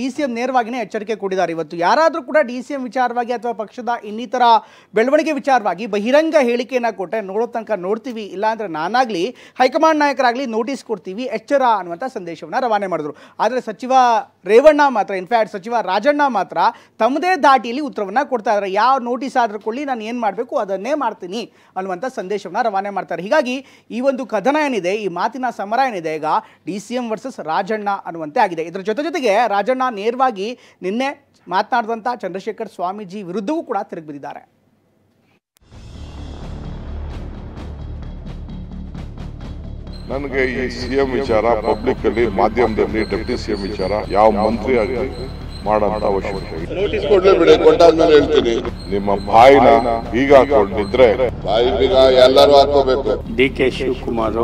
DCM ನೇರವಾಗಿಯೇ ಎಚ್ಚರಿಕೆ ಕೊಟ್ಟಿದ್ದಾರೆ. ಇವತ್ತು ಯಾರಾದರೂ ಕೂಡ ಡಿಸಿಎಂ ವಿಚಾರವಾಗಿ ಅಥವಾ ಪಕ್ಷದ ಇನ್ನಿತರ ಬೆಳವಣಿಗೆ ವಿಚಾರವಾಗಿ ಬಹಿರಂಗ ಹೇಳಿಕೆಯನ್ನು ಕೊಟ್ಟರೆ ನೋಡೋ ತನಕ ನೋಡ್ತೀವಿ, ಇಲ್ಲಾಂದರೆ ನಾನಾಗಲಿ ಹೈಕಮಾಂಡ್ ನಾಯಕರಾಗಲಿ ನೋಟಿಸ್ ಕೊಡ್ತೀವಿ, ಎಚ್ಚರ ಅನ್ನುವಂಥ ಸಂದೇಶವನ್ನು ರವಾನೆ ಮಾಡಿದ್ರು. ಆದರೆ ಸಚಿವ ರೇವಣ್ಣ ಮಾತ್ರ, ಇನ್ಫ್ಯಾಕ್ಟ್ ಸಚಿವ ರಾಜಣ್ಣ ಮಾತ್ರ ತಮ್ಮದೇ ದಾಟಿಯಲ್ಲಿ ಉತ್ತರವನ್ನು ಕೊಡ್ತಾ ಇದ್ದಾರೆ. ಯಾವ ನೋಟಿಸ್ ಆದರೂ ಕೊಳ್ಳಿ, ನಾನು ಏನು ಮಾಡಬೇಕು ಅದನ್ನೇ ಮಾಡ್ತೀನಿ ಅನ್ನುವಂಥ ಸಂದೇಶವನ್ನು ರವಾನೆ ಮಾಡ್ತಾರೆ. ಹೀಗಾಗಿ ಈ ಒಂದು ಕದನ ಏನಿದೆ, ಈ ಮಾತಿನ ಸಮರ ಏನಿದೆ, ಈಗ ಡಿಸಿಎಂ ವರ್ಸಸ್ ರಾಜಣ್ಣ ಅನ್ನುವಂತೆ ಆಗಿದೆ. ಇದರ ಜೊತೆಗೆ ರಾಜಣ್ಣ ನೇರವಾಗಿ ನಿನ್ನೆ ಮಾತನಾಡಿದಂಥ ಚಂದ್ರಶೇಖರ್ ಸ್ವಾಮೀಜಿ ವಿರುದ್ಧವೂ ಕೂಡ ತಿರುಗಿ ಬಿದ್ದಿದ್ದಾರೆ. ನನಗೆ ಈ ಸಿಎಂ ವಿಚಾರ ಪಬ್ಲಿಕ್ ಅಲ್ಲಿ ಮಾಧ್ಯಮದಲ್ಲಿ ಡೆಪ್ಟಿ ಸಿಎಂ ವಿಚಾರ ಯಾವ ಮಂತ್ರಿ ಆಗಲಿ ಮಾಡೋಂತ ಅವಶ್ಯಕತೆ ನೋಟಿಸ್ ಕೊಡ್ಲೇಬೇಡಿ, ಕೊಟ್ಟಾದ್ಮೇಲೆ ಹೇಳ್ತೀನಿ. ನಿಮ್ಮ ಬಾಯಿನ ಬೀಗ ಹಾಕೊಂಡಿದ್ರೆ ಬಾಯಿ ಬೀಗ ಎಲ್ಲರೂ ಹಾಕೋಬೇಕು. ಡಿ.ಕೆ. ಶಿವಕುಮಾರ್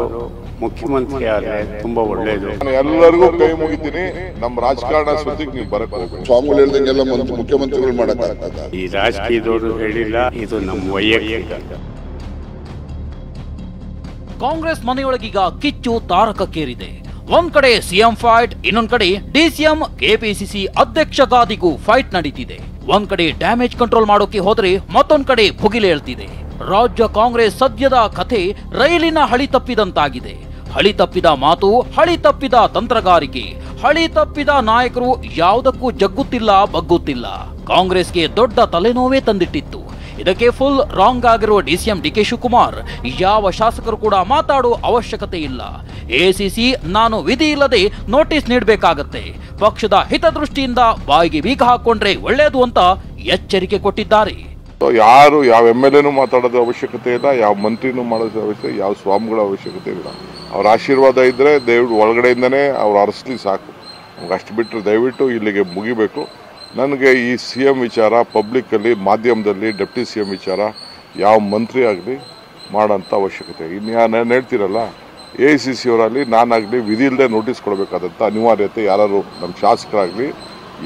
ಮುಖ್ಯಮಂತ್ರಿ ಆದ್ರೆ ತುಂಬಾ ಒಳ್ಳೇದು. ನಾನು ಎಲ್ಲರಿಗೂ ಕೈ ಮುಗಿತೀನಿ. ನಮ್ಮ ರಾಜಕಾರಣ ಸುದ್ದಿಗೆ ನೀವು ಬರಕ್ ಹೋಗ್ಬೇಕು. ಸ್ವಾಮಿಗಳು ಹೇಳ್ದಂಗೆಲ್ಲ ಮುಖ್ಯಮಂತ್ರಿಗಳು ಮಾಡಕ್ಕಾಗಲ್ಲ. ಈ ರಾಜಕೀಯದವರು ಹೇಳಿಲ್ಲ, ಇದು ನಮ್ಮ ವೈಯಕ್ತಿಕ. ಕಾಂಗ್ರೆಸ್ ಮನೆಯೊಳಗೀಗ ಕಿಚ್ಚು ತಾರಕಕ್ಕೇರಿದೆ. ಒಂದ್ ಕಡೆ ಸಿಎಂ ಫೈಟ್, ಇನ್ನೊಂದ್ ಕಡೆ ಡಿಸಿಎಂ ಕೆಪಿಸಿಸಿ ಅಧ್ಯಕ್ಷ ಗಾದಿಗೂ ಫೈಟ್ ನಡೀತಿದೆ. ಒಂದ್ ಕಡೆ ಡ್ಯಾಮೇಜ್ ಕಂಟ್ರೋಲ್ ಮಾಡೋಕೆ ಹೋದ್ರೆ ಮತ್ತೊಂದ್ ಕಡೆ ಭುಗಿಲೇಳ್ತಿದೆ. ರಾಜ್ಯ ಕಾಂಗ್ರೆಸ್ ಸದ್ಯದ ಕಥೆ ರೈಲಿನ ಹಳಿ ತಪ್ಪಿದಂತಾಗಿದೆ. ಹಳಿ ತಪ್ಪಿದ ಮಾತು, ಹಳಿ ತಪ್ಪಿದ ತಂತ್ರಗಾರಿಕೆ, ಹಳಿ ತಪ್ಪಿದ ನಾಯಕರು ಯಾವುದಕ್ಕೂ ಜಗ್ಗುತ್ತಿಲ್ಲ, ಬಗ್ಗುತ್ತಿಲ್ಲ. ಕಾಂಗ್ರೆಸ್ಗೆ ದೊಡ್ಡ ತಲೆನೋವೇ ತಂದಿಟ್ಟಿತ್ತು. ಇದಕ್ಕೆ ಫುಲ್ ರಾಂಗ್ ಆಗಿರುವ ಡಿಸಿಎಂ ಡಿ.ಕೆ. ಶಿವಕುಮಾರ್ ಯಾವ ಶಾಸಕರು ಕೂಡ ಮಾತಾಡೋ ಅವಶ್ಯಕತೆ ಇಲ್ಲ. ಎಸಿಸಿ ನಾನು ವಿಧಿ ಇಲ್ಲದೆ ನೋಟಿಸ್ ನೀಡಬೇಕಾಗತ್ತೆ, ಪಕ್ಷದ ಹಿತದೃಷ್ಟಿಯಿಂದ ಬಾಯಿಗೆ ಬೀಗ ಹಾಕೊಂಡ್ರೆ ಒಳ್ಳೆಯದು ಅಂತ ಎಚ್ಚರಿಕೆ ಕೊಟ್ಟಿದ್ದಾರೆ. ಯಾರು ಯಾವ MLA ಮಾತಾಡೋದು ಅವಶ್ಯಕತೆ ಇಲ್ಲ, ಯಾವ ಮಂತ್ರಿನೂ ಮಾಡೋದು ಅವಶ್ಯಕತೆ, ಯಾವ ಸ್ವಾಮಿಗಳ ಅವಶ್ಯಕತೆ ಇಲ್ಲ. ಅವ್ರ ಆಶೀರ್ವಾದ ಇದ್ರೆ ದಯವಿಟ್ಟು ಒಳಗಡೆಯಿಂದನೇ ಅವ್ರು ಅರಸಲಿ ಸಾಕು. ನಮ್ಗೆ ಅಷ್ಟು ಬಿಟ್ಟರೆ ದಯವಿಟ್ಟು ಇಲ್ಲಿಗೆ ಮುಗಿಬೇಕು. ನನಗೆ ಈ ಸಿಎಂ ವಿಚಾರ ಪಬ್ಲಿಕ್ಕಲ್ಲಿ ಮಾಧ್ಯಮದಲ್ಲಿ ಡೆಪ್ಟಿ ಸಿಎಂ ವಿಚಾರ ಯಾವ ಮಂತ್ರಿ ಆಗಲಿ ಮಾಡೋಂಥ ಅವಶ್ಯಕತೆ. ಇನ್ನು ನಾನು ಹೇಳ್ತೀರಲ್ಲ, AICC ಅವರಲ್ಲಿ ನಾನಾಗಲಿ ವಿಧಿ ಇಲ್ಲದೆ ನೋಟಿಸ್ ಕೊಡಬೇಕಾದಂಥ ಅನಿವಾರ್ಯತೆ ಯಾರು ನಮ್ಮ ಶಾಸಕರಾಗಲಿ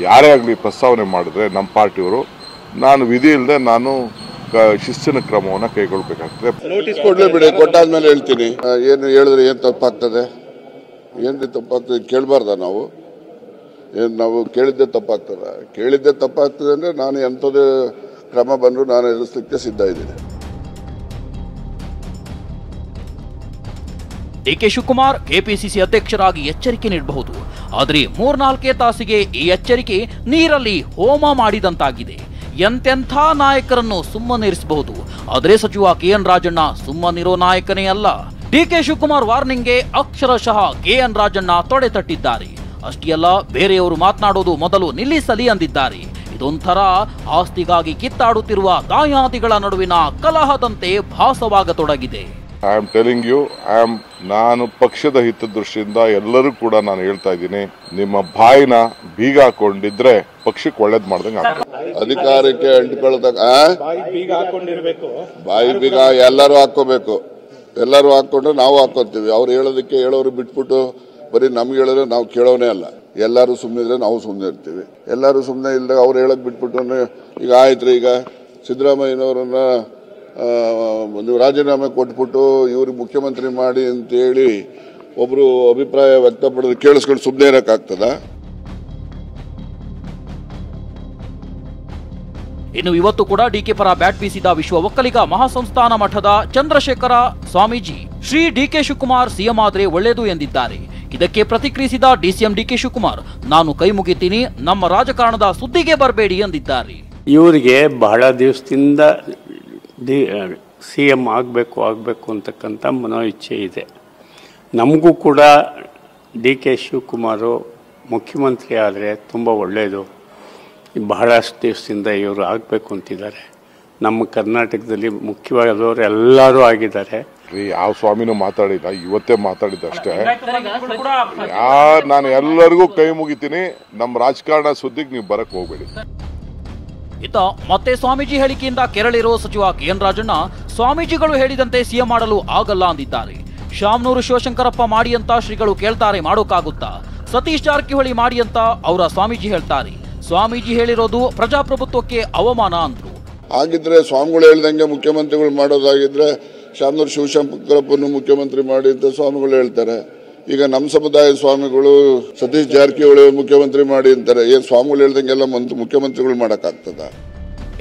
ಯಾರೇ ಆಗಲಿ ಪ್ರಸ್ತಾವನೆ ಮಾಡಿದ್ರೆ ನಮ್ಮ ಪಾರ್ಟಿಯವರು, ನಾನು ವಿಧಿ ಇಲ್ಲದೆ ನಾನು ಶಿಸ್ತಿನ ಕ್ರಮವನ್ನು ಕೈಗೊಳ್ಳಬೇಕಾಗ್ತದೆ. ನೋಟಿಸ್ ಕೊಡ್ಲೇಬೇಡಿ, ಕೊಟ್ಟಾದ್ಮೇಲೆ ಹೇಳ್ತೀನಿ. ಏನು ಹೇಳಿದ್ರೆ ಏನು ತಪ್ಪಾಗ್ತದೆ, ಏನು ತಪ್ಪಾಗ್ತದೆ ಕೇಳಬಾರ್ದ ನಾವು? ಏನು ನಾವು ಕೇಳಿದ್ದೆ ತಪ್ಪಾಗ್ತದೆ? ಕೇಳಿದ್ದೆ ತಪ್ಪಾಗ್ತದೆ ಅಂದರೆ ನಾನು ಎಂಥದೇ ಕ್ರಮ ಬಂದರೂ ನಾನು ಎದುರಿಸಲಿಕ್ಕೆ ಸಿದ್ಧ ಇದ್ದೀನಿ. ಡಿ.ಕೆ. ಶಿವಕುಮಾರ್ ಕೆಪಿಸಿಸಿ ಅಧ್ಯಕ್ಷರಾಗಿ ಎಚ್ಚರಿಕೆ ನೀಡಬಹುದು. ಆದರೆ 3-4 ತಾಸಿಗೆ ಈ ಎಚ್ಚರಿಕೆ ನೀರಲ್ಲಿ ಹೋಮ ಮಾಡಿದಂತಾಗಿದೆ. ಎಂತೆಂಥ ನಾಯಕರನ್ನು ಸುಮ್ಮನಿರಿಸಬಹುದು, ಆದರೆ ಸಚಿವ KN ರಾಜಣ್ಣ ಸುಮ್ಮನಿರೋ ನಾಯಕನೇ ಅಲ್ಲ. ಡಿ.ಕೆ. ಶಿವಕುಮಾರ್ ವಾರ್ನಿಂಗ್ಗೆ ಅಕ್ಷರಶಃ KN ರಾಜಣ್ಣ ತೊಡೆ ತಟ್ಟಿದ್ದಾರೆ. ಅಷ್ಟೇ ಅಲ್ಲ, ಬೇರೆಯವರು ಮಾತನಾಡೋದು ಮೊದಲು ನಿಲ್ಲಿಸಲಿ ಅಂದಿದ್ದಾರೆ. ಇದೊಂಥರ ಆಸ್ತಿಗಾಗಿ ಕಿತ್ತಾಡುತ್ತಿರುವ ದಾಯಾದಿಗಳ ನಡುವಿನ ಕಲಹದಂತೆ ಭಾಸವಾಗತೊಡಗಿದೆ. ಐ ಆಮ್ ಟೆಲಿಂಗ್ ಯು, ನಾನು ಪಕ್ಷದ ಹಿತದೃಷ್ಟಿಯಿಂದ ಎಲ್ಲರೂ ಕೂಡ ನಾನು ಹೇಳ್ತಾ ಇದ್ದೀನಿ, ನಿಮ್ಮ ಬಾಯಿನ ಬೀಗ ಹಾಕೊಂಡಿದ್ರೆ ಪಕ್ಷಕ್ಕೆ ಒಳ್ಳೇದ್ ಮಾಡ್ದಂಗೆ ಆಗ್ತದೆ. ಅಧಿಕಾರಕ್ಕೆ ಅಂಟಿಕೊಳ್ಳದಾಗ ಬಾಯಿ ಬೀಗ ಎಲ್ಲರೂ ಹಾಕೋಬೇಕು. ಎಲ್ಲರೂ ಹಾಕೊಂಡ್ರೆ ನಾವು ಹಾಕೋತೀವಿ. ಅವ್ರು ಹೇಳೋದಕ್ಕೆ ಹೇಳೋರು ಬಿಟ್ಬಿಟ್ಟು ಬರೀ ನಮ್ಗೆ ಹೇಳಿದ್ರೆ ನಾವು ಕೇಳೋನೇ ಅಲ್ಲ. ಎಲ್ಲರೂ ಸುಮ್ಮನೆ ಇದ್ರೆ ನಾವು ಸುಮ್ಮನೆ ಇರ್ತೀವಿ. ಎಲ್ಲರೂ ಸುಮ್ಮನೆ ಇಲ್ಲದೆ ಅವ್ರು ಹೇಳಕ್ ಬಿಟ್ಬಿಟ್ಟು ಈಗ ಆಯ್ತು, ಈಗ ಸಿದ್ದರಾಮಯ್ಯನವರನ್ನ ನೀವು ರಾಜೀನಾಮೆ ಕೊಟ್ಬಿಟ್ಟು ಇವ್ರಿಗೆ ಮುಖ್ಯಮಂತ್ರಿ ಮಾಡಿ ಅಂತೇಳಿ ಒಬ್ರು ಅಭಿಪ್ರಾಯ ವ್ಯಕ್ತಪಡೋದು ಕೇಳಿಸ್ಕೊಂಡು ಸುಮ್ಮನೆ ಇರಕ್ಕಾಗ್ತದ? ಇನ್ನು ಇವತ್ತು ಕೂಡ ಡಿಕೆ ಪರ ಬ್ಯಾಟ್ ಬೀಸಿದ ವಿಶ್ವ ಒಕ್ಕಲಿಗ ಮಹಾಸಂಸ್ಥಾನ ಮಠದ ಚಂದ್ರಶೇಖರ ಸ್ವಾಮೀಜಿ ಶ್ರೀ ಡಿ.ಕೆ. ಶಿವಕುಮಾರ್ ಸಿಎಂ ಆದ್ರೆ ಒಳ್ಳೆಯದು ಎಂದಿದ್ದಾರೆ. ಇದಕ್ಕೆ ಪ್ರತಿಕ್ರಿಯಿಸಿದ ಡಿಸಿಎಂ ಡಿ.ಕೆ. ಶಿವಕುಮಾರ್, ನಾನು ಕೈ ಮುಗಿತೀನಿ, ನಮ್ಮ ರಾಜಕಾರಣದ ಸುದ್ದಿಗೆ ಬರಬೇಡಿ ಎಂದಿದ್ದಾರೆ. ಇವರಿಗೆ ಬಹಳ ದಿವಸದಿಂದ CM ಆಗಬೇಕು ಅಂತಕ್ಕಂಥ ಮನೋ ಇಚ್ಛೆ ಇದೆ. ನಮಗೂ ಕೂಡ ಡಿ.ಕೆ. ಶಿವಕುಮಾರು ಮುಖ್ಯಮಂತ್ರಿ ಆದರೆ ತುಂಬ ಒಳ್ಳೆಯದು. ಬಹಳಷ್ಟು ದಿವಸದಿಂದ ಇವರು ಆಗಬೇಕು ಅಂತಿದ್ದಾರೆ. ನಮ್ಮ ಕರ್ನಾಟಕದಲ್ಲಿ ಮುಖ್ಯವಾದವರು ಎಲ್ಲರೂ ಆಗಿದ್ದಾರೆ. ಯಾವ ಸ್ವಾಮಿನೂ ಮಾತಾಡಿಲ್ಲ, ಇವತ್ತೇ ಮಾತಾಡಿದ್ದಷ್ಟೇ. ನಾನು ಎಲ್ಲರಿಗೂ ಕೈ ಮುಗಿತೀನಿ, ನಮ್ಮ ರಾಜಕಾರಣ ಸುದ್ದಿಗೆ ನೀವು ಬರಕ್ ಹೋಗ್ಬೇಡಿ. ಇತ್ತ ಮತ್ತೆ ಸ್ವಾಮೀಜಿ ಹೇಳಿಕೆಯಿಂದ ಕೆರಳಿರೋ ಸಚಿವ KN ರಾಜಣ್ಣ, ಸ್ವಾಮೀಜಿಗಳು ಹೇಳಿದಂತೆ ಸಿಎಂ ಮಾಡಲು ಆಗಲ್ಲ ಅಂದಿದ್ದಾರೆ. ಶಾಮನೂರು ಶಿವಶಂಕರಪ್ಪ ಮಾಡಿ ಅಂತ ಶ್ರೀಗಳು ಕೇಳ್ತಾರೆ, ಮಾಡೋಕ್ಕಾಗುತ್ತಾ? ಸತೀಶ್ ಜಾರಕಿಹೊಳಿ ಮಾಡಿ ಅಂತ ಅವರ ಸ್ವಾಮೀಜಿ ಹೇಳ್ತಾರೆ. ಸ್ವಾಮೀಜಿ ಹೇಳಿರೋದು ಪ್ರಜಾಪ್ರಭುತ್ವಕ್ಕೆ ಅವಮಾನ ಅಂದ್ರು. ಆಗಿದ್ರೆ ಸ್ವಾಮಿಗಳು ಹೇಳ್ದಂಗೆ ಮುಖ್ಯಮಂತ್ರಿಗಳು ಮಾಡೋದಾಗಿದ್ರೆ ಶಾಮನೂರು ಶಿವಶಂಕರಪ್ಪನ್ನು ಮುಖ್ಯಮಂತ್ರಿ ಮಾಡಿ ಅಂತ ಸ್ವಾಮಿಗಳು ಹೇಳ್ತಾರೆ. ಈಗ ನಮ್ಮ ಸಮುದಾಯ ಸ್ವಾಮಿಗಳು ಸತೀಶ್ ಜಾರಕಿಹೊಳಿ ಮುಖ್ಯಮಂತ್ರಿ ಮಾಡಿ ಅಂತಾರೆ. ಏನ್ ಸ್ವಾಮಿಗಳು ಹೇಳ್ದಂಗೆಲ್ಲ ಮುಖ್ಯಮಂತ್ರಿಗಳು ಮಾಡಕ್ಕಾಗ್ತದ?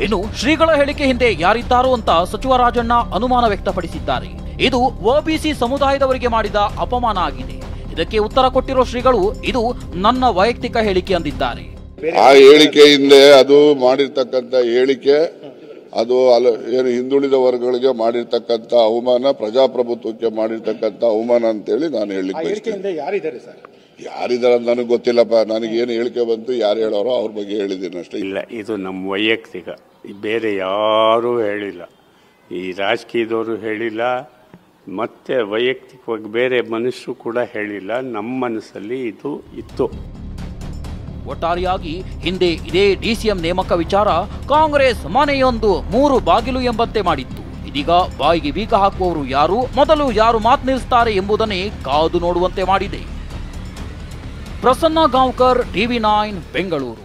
ಇನ್ನು ಶ್ರೀಗಳ ಹೇಳಿಕೆ ಹಿಂದೆ ಯಾರಿದ್ದಾರೋ ಅಂತ ಸಚಿವ ರಾಜಣ್ಣ ಅನುಮಾನ ವ್ಯಕ್ತಪಡಿಸಿದ್ದಾರೆ. ಇದು ಒಬಿಸಿ ಸಮುದಾಯದವರಿಗೆ ಮಾಡಿದ ಅಪಮಾನ ಆಗಿದೆ. ಇದಕ್ಕೆ ಉತ್ತರ ಕೊಟ್ಟಿರೋ ಶ್ರೀಗಳು ಇದು ನನ್ನ ವೈಯಕ್ತಿಕ ಹೇಳಿಕೆ ಅಂದಿದ್ದಾರೆ. ಆ ಹೇಳಿಕೆ ಹಿಂದೆ ಅದು ಮಾಡಿರ್ತಕ್ಕಂಥ ಹೇಳಿಕೆ ಅದು ಏನು ಹಿಂದುಳಿದ ವರ್ಗಗಳಿಗೆ ಮಾಡಿರ್ತಕ್ಕಂಥ ಅವಮಾನ, ಪ್ರಜಾಪ್ರಭುತ್ವಕ್ಕೆ ಮಾಡಿರ್ತಕ್ಕಂಥ ಅವಮಾನ ಅಂತೇಳಿ ನಾನು ಹೇಳಿಕ್ಕೆ ಯಾರಿದ್ದಾರೆ ಅಂತ ನನಗೆ ಗೊತ್ತಿಲ್ಲಪ್ಪ. ನನಗೇನು ಹೇಳಿಕೆ ಬಂತು, ಯಾರು ಹೇಳೋರೋ ಅವ್ರ ಬಗ್ಗೆ ಹೇಳಿದ್ದೀನಿ ಅಷ್ಟೇ. ಇಲ್ಲ, ಇದು ನಮ್ಮ ವೈಯಕ್ತಿಕ, ಬೇರೆ ಯಾರೂ ಹೇಳಿಲ್ಲ. ಈ ರಾಜಕೀಯದವರು ಹೇಳಿಲ್ಲ, ಮತ್ತೆ ವೈಯಕ್ತಿಕವಾಗಿ ಬೇರೆ ಮನುಷ್ಯರು ಕೂಡ ಹೇಳಿಲ್ಲ. ನಮ್ಮ ಮನಸ್ಸಲ್ಲಿ ಇದು ಇತ್ತು. ಒಟ್ಟಾರೆಯಾಗಿ ಹಿಂದೆ ಇದೇ ಡಿಸಿಎಂ ನೇಮಕ ವಿಚಾರ ಕಾಂಗ್ರೆಸ್ ಮನೆಯೊಂದು 3 ಬಾಗಿಲು ಎಂಬಂತೆ ಮಾಡಿತ್ತು. ಇದೀಗ ಬಾಯಿಗೆ ಬೀಗ ಹಾಕುವವರು ಯಾರು, ಮೊದಲು ಯಾರು ಮಾತು ನಿಲ್ಲಿಸುತ್ತಾರೆ ಎಂಬುದನ್ನೇ ಕಾದು ನೋಡುವಂತೆ ಮಾಡಿದೆ. ಪ್ರಸನ್ನ ಗಾಂವ್ಕರ್, TV9 ಬೆಂಗಳೂರು.